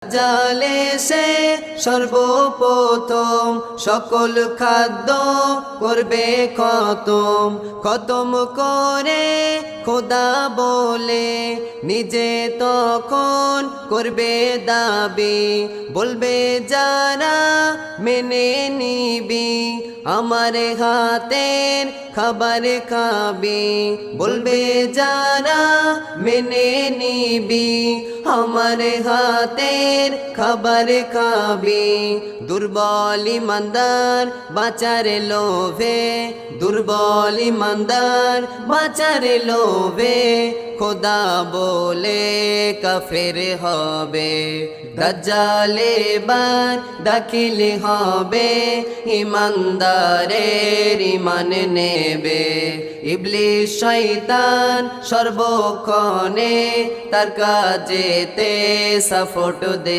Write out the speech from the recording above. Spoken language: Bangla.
জালে সে সর্বপ্রথম সকল খাদ্য করবে খতম, খতম করে খোদা বলে নিজে তখন করবে দাবি, বলবে যারা মেনে নিবি আমার হাতের খাবার খাবি, বলবে যারা মেনে নিবি আমার হাতের খাবার খাবি। দুর্বল ইমানদার বাঁচার লোভে, দুর্বল ইমানদার বাঁচার লোভে খোদা বলে কাফের হবে। দাজ্জাল এবার দাখিল হবে, ইমানদারের ইমান নেবে। ইবলিস শয়তান সর্বক্ষণে তার কাজেতে সাপোর্ট দেবে।